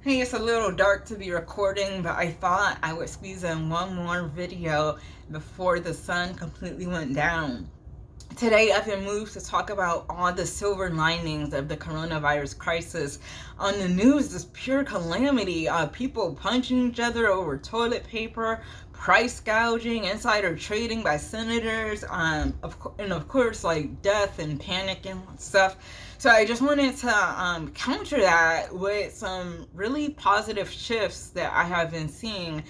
Hey, it's a little dark to be recording, but I thought I would squeeze in one more video before the sun completely went down. Today, I've been moved to talk about all the silver linings of the coronavirus crisis. On the news, this pure calamity, people punching each other over toilet paper, price gouging, insider trading by senators, and of course, like death and panic and stuff. So I just wanted to counter that with some really positive shifts that I have been seeing.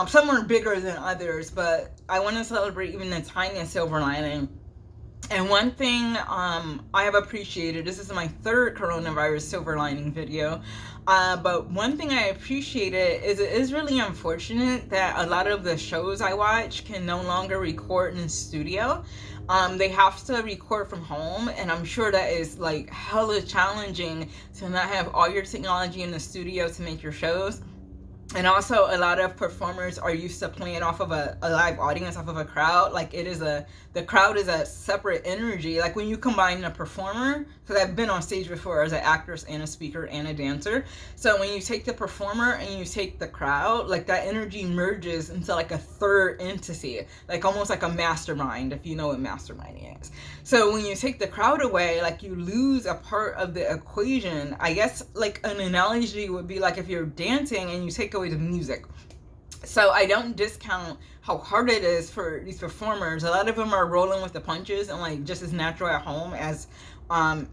Some are bigger than others, but I want to celebrate even the tiniest silver lining. And one thing I have appreciated, this is my third coronavirus silver lining video, but one thing I appreciated is it is really unfortunate that a lot of the shows I watch can no longer record in the studio. They have to record from home, and I'm sure that is like hella challenging to not have all your technology in the studio to make your shows. And also, a lot of performers are used to playing off of a live audience, off of a crowd. Like the crowd is a separate energy. Like when you combine a performer, because I've been on stage before as an actress and a speaker and a dancer. So when you take the performer and you take the crowd, like that energy merges into like a third entity, like almost like a mastermind, if you know what masterminding is. So when you take the crowd away, like you lose a part of the equation. I guess like an analogy would be like if you're dancing and you take away the music. So I don't discount how hard it is for these performers. A lot of them are rolling with the punches and like just as natural at home as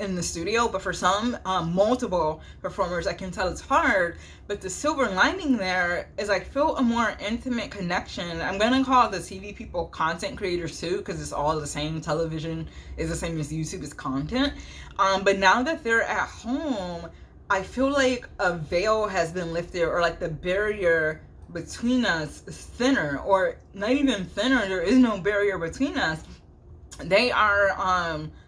in the studio. But for some, multiple performers, I can tell it's hard. But the silver lining there is I feel a more intimate connection. I'm gonna call the TV people content creators too, because it's all the same. Television is the same as YouTube is content. But now that they're at home, I feel like a veil has been lifted, or like the barrier between us is thinner, or not even thinner. There is no barrier between us. They are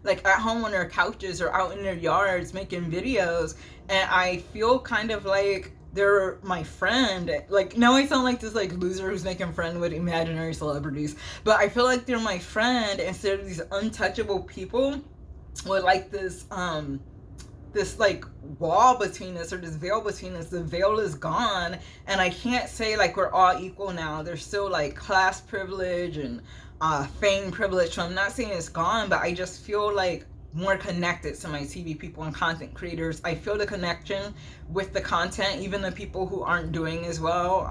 like at home on their couches or out in their yards making videos, and I feel kind of like they're my friend. Like now I sound like this like loser who's making friends with imaginary celebrities, but I feel like they're my friend instead of these untouchable people with like this like wall between us, or this veil between us. The veil is gone, and I can't say like we're all equal now. There's still like class privilege and fame privilege. So I'm not saying it's gone, but I just feel like more connected to my TV people and content creators. I feel the connection with the content, even the people who aren't doing as well,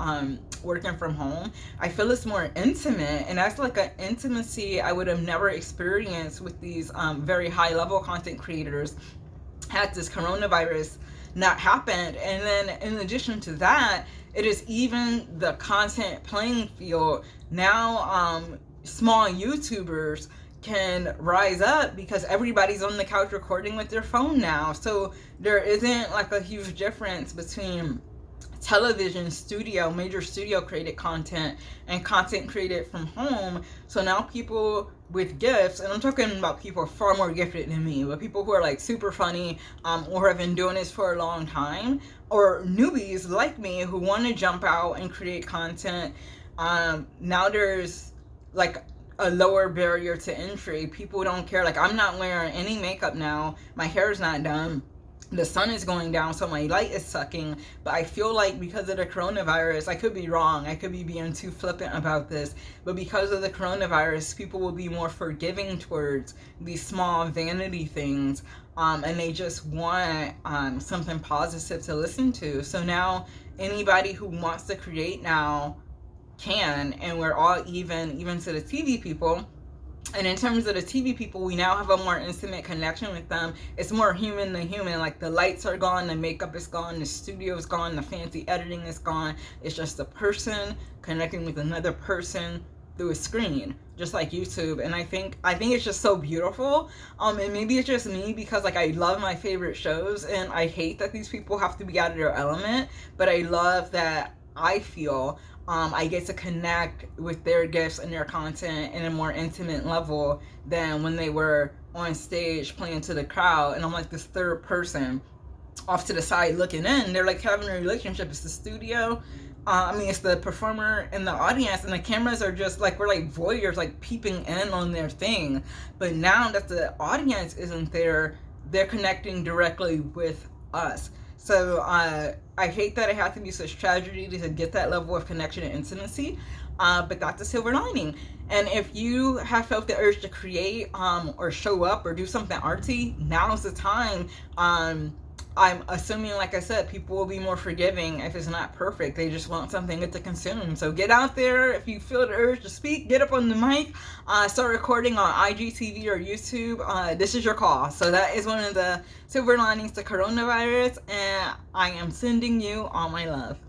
working from home. I feel it's more intimate, and that's like an intimacy I would have never experienced with these very high level content creators had this coronavirus not happened. And then in addition to that, it is even the content playing field. Now small YouTubers can rise up because everybody's on the couch recording with their phone now. So there isn't like a huge difference between television studio, major studio created content and content created from home. So now people with gifts, and I'm talking about people far more gifted than me, but people who are like super funny, or have been doing this for a long time, or newbies like me who want to jump out and create content. Now there's like a lower barrier to entry. People don't care. Like I'm not wearing any makeup now. My hair is not done. The sun is going down, so my light is sucking. But I feel like because of the coronavirus, I could be wrong, I could be being too flippant about this, but because of the coronavirus, people will be more forgiving towards these small vanity things, and they just want something positive to listen to. So now anybody who wants to create now can, and we're all even to the TV people. And in terms of the TV people, we now have a more intimate connection with them. It's more human than human. Like the lights are gone, the makeup is gone, the studio is gone, the fancy editing is gone. It's just a person connecting with another person through a screen, just like YouTube. And I think it's just so beautiful. And maybe it's just me because like I love my favorite shows, and I hate that these people have to be out of their element. But I love that I feel I get to connect with their gifts and their content in a more intimate level than when they were on stage playing to the crowd, and I'm like this third person off to the side looking in. They're like having a relationship. It's the studio, it's the performer and the audience, and the cameras are just like, we're like voyeurs, like peeping in on their thing. But now that the audience isn't there, they're connecting directly with us. So I hate that it had to be such tragedy to get that level of connection and intimacy, but that's a silver lining. And if you have felt the urge to create or show up or do something artsy, now's the time. I'm assuming, like I said, people will be more forgiving if it's not perfect. They just want something good to consume. So get out there. If you feel the urge to speak, get up on the mic, start recording on IGTV or YouTube. This is your call. So that is one of the silver linings to coronavirus, and I am sending you all my love.